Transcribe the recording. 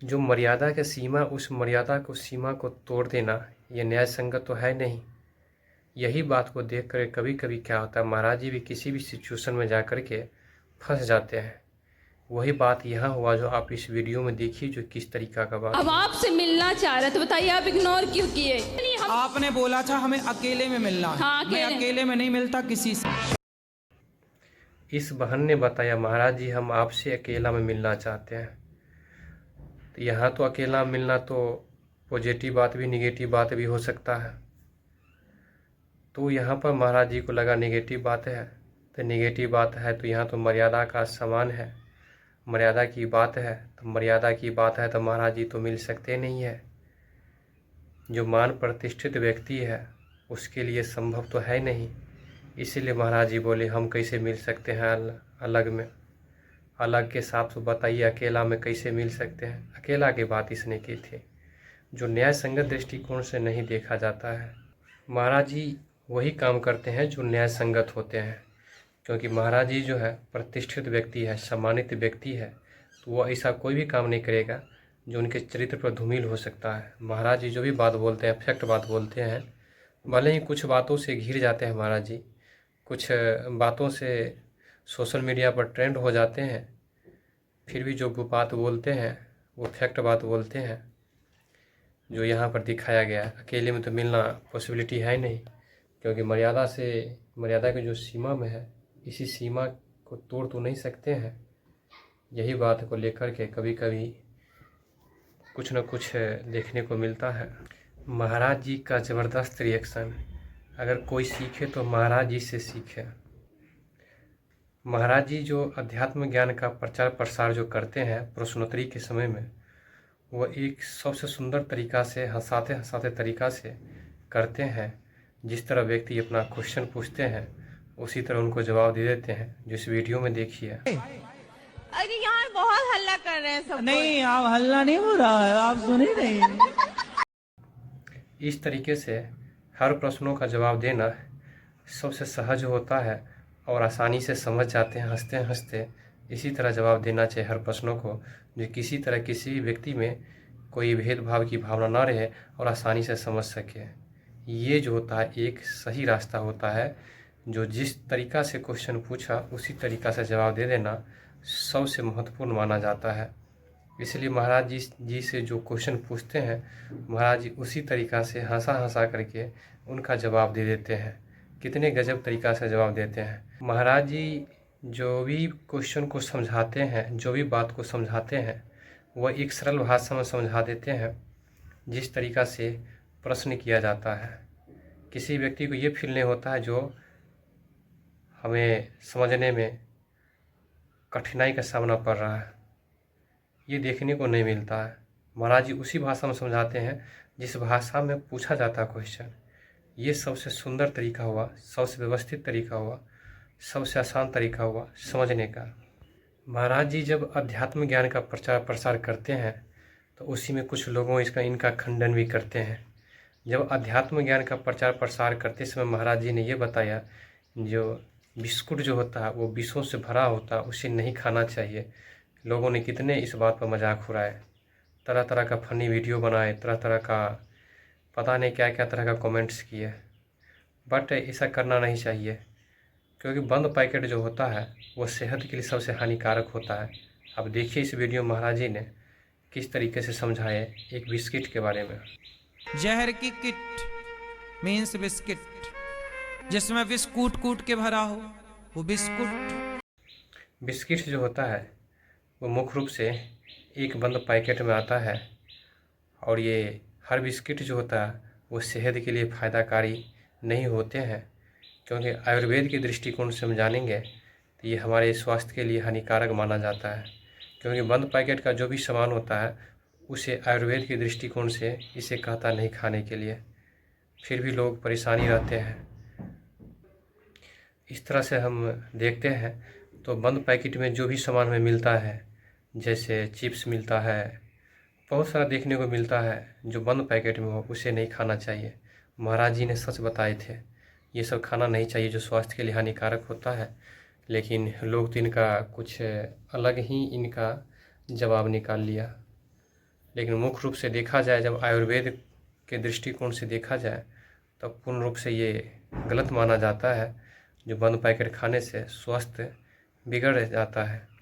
जो मर्यादा की सीमा, उस मर्यादा को सीमा को तोड़ देना ये न्याय संगत तो है नहीं। यही बात को देख कर कभी कभी क्या होता है, महाराज जी भी किसी भी सिचुएशन में जा कर के फंस जाते हैं। वही बात यहाँ हुआ जो आप इस वीडियो में देखिए, जो किस तरीका का बात। अब आपसे मिलना चाह रहे थे, बताइए आप इग्नोर क्यों किए? आपने बोला था हमें अकेले में मिलना है। हाँ, मैं अकेले में नहीं मिलता किसी से। इस बहन ने बताया, महाराज जी हम आपसे अकेला में मिलना चाहते हैं। तो यहाँ तो अकेला मिलना तो पॉजिटिव बात भी निगेटिव बात भी हो सकता है। तो यहाँ पर महाराज जी को लगा नेगेटिव बात है, तो नेगेटिव बात है तो यहाँ तो मर्यादा का समान है, मर्यादा की बात है। तो मर्यादा की बात है तो महाराज जी तो मिल सकते नहीं है। जो मान प्रतिष्ठित व्यक्ति है उसके लिए संभव तो है नहीं। इसीलिए महाराज जी बोले हम कैसे मिल सकते हैं अलग में। अलग के साथ तो बताइए अकेला में कैसे मिल सकते हैं। अकेला की बात इसने की थी, जो न्याय संगत दृष्टिकोण से नहीं देखा जाता है। महाराज जी वही काम करते हैं जो न्याय संगत होते हैं, क्योंकि महाराज जी जो है प्रतिष्ठित व्यक्ति है, सम्मानित व्यक्ति है, तो वो ऐसा कोई भी काम नहीं करेगा जो उनके चरित्र पर धूमिल हो सकता है। महाराज जी जो भी बात बोलते हैं, फैक्ट बात बोलते हैं। भले ही कुछ बातों से घिर जाते हैं महाराज जी, कुछ बातों से सोशल मीडिया पर ट्रेंड हो जाते हैं, फिर भी जो बात बोलते हैं वो फैक्ट बात बोलते हैं। जो यहाँ पर दिखाया गया, अकेले में तो मिलना पॉसिबिलिटी है नहीं, क्योंकि मर्यादा की जो सीमा में है, इसी सीमा को तोड़ तो नहीं सकते हैं। यही बात को लेकर के कभी कभी कुछ न कुछ देखने को मिलता है। महाराज जी का ज़बरदस्त रिएक्शन, अगर कोई सीखे तो महाराज जी से सीखे। महाराज जी जो अध्यात्म ज्ञान का प्रचार प्रसार जो करते हैं प्रश्नोत्तरी के समय में, वह एक सबसे सुंदर तरीका से, हंसाते हंसाते तरीका से करते हैं। जिस तरह व्यक्ति अपना क्वेश्चन पूछते हैं उसी तरह उनको जवाब दे देते हैं, जो इस वीडियो में देखिए। अरे यार बहुत हल्ला कर रहे हैं सब। नहीं, आप हल्ला नहीं हो रहा है, आप सुने नहीं। इस तरीके से हर प्रश्नों का जवाब देना सबसे सहज होता है और आसानी से समझ जाते हैं हंसते हंसते। इसी तरह जवाब देना चाहिए हर प्रश्नों को, जो किसी तरह किसी भी व्यक्ति में कोई भेदभाव की भावना ना रहे और आसानी से समझ सके। ये जो होता है एक सही रास्ता होता है, जो जिस तरीका से क्वेश्चन पूछा उसी तरीका से जवाब दे देना सबसे महत्वपूर्ण माना जाता है। इसलिए महाराज जी से जो क्वेश्चन पूछते हैं, महाराज जी उसी तरीका से हंसा हंसा करके उनका जवाब दे देते हैं। कितने गजब तरीका से जवाब देते हैं महाराज जी। जो भी क्वेश्चन को समझाते हैं, जो भी बात को समझाते हैं, वह एक सरल भाषा में समझा देते हैं, जिस तरीका से प्रश्न किया जाता है। किसी व्यक्ति को ये फील नहीं होता है जो हमें समझने में कठिनाई का सामना पड़ रहा है, ये देखने को नहीं मिलता है। महाराज जी उसी भाषा में समझाते हैं जिस भाषा में पूछा जाता है क्वेश्चन। ये सबसे सुंदर तरीका हुआ, सबसे व्यवस्थित तरीका हुआ, सबसे आसान तरीका हुआ समझने का। महाराज जी जब अध्यात्म ज्ञान का प्रचार प्रसार करते हैं तो उसी में कुछ लोगों इनका खंडन भी करते हैं। जब अध्यात्म ज्ञान का प्रचार प्रसार करते समय महाराज जी ने ये बताया, जो बिस्कुट जो होता है वो विषों से भरा होता है, उसे नहीं खाना चाहिए। लोगों ने कितने इस बात पर मजाक उड़ाए, तरह तरह का फनी वीडियो बनाए, तरह तरह का पता नहीं क्या क्या तरह का कमेंट्स किए। बट ऐसा करना नहीं चाहिए, क्योंकि बंद पैकेट जो होता है वो सेहत के लिए सबसे हानिकारक होता है। अब देखिए इस वीडियो महाराज जी ने किस तरीके से समझाए एक बिस्किट के बारे में। जहर की किट मीन्स बिस्किट, जिसमें विष कूट कूट के भरा हो वो बिस्कुट। बिस्किट जो होता है वो मुख्य रूप से एक बंद पैकेट में आता है, और ये हर बिस्किट जो होता है वो सेहत के लिए फ़ायदाकारी नहीं होते हैं, क्योंकि आयुर्वेद के दृष्टिकोण से हम जानेंगे तो ये हमारे स्वास्थ्य के लिए हानिकारक माना जाता है। क्योंकि बंद पैकेट का जो भी सामान होता है उसे आयुर्वेद के दृष्टिकोण से इसे कहता नहीं खाने के लिए, फिर भी लोग परेशानी रहते हैं। इस तरह से हम देखते हैं तो बंद पैकेट में जो भी सामान हमें मिलता है, जैसे चिप्स मिलता है, बहुत सारा देखने को मिलता है जो बंद पैकेट में हो, उसे नहीं खाना चाहिए। महाराज जी ने सच बताए थे, ये सब खाना नहीं चाहिए जो स्वास्थ्य के लिए हानिकारक होता है। लेकिन लोग तो इनका कुछ अलग ही इनका जवाब निकाल लिया। लेकिन मुख्य रूप से देखा जाए, जब आयुर्वेद के दृष्टिकोण से देखा जाए, तो पूर्ण रूप से ये गलत माना जाता है। जो बंद पैकेट खाने से स्वास्थ्य बिगड़ जाता है।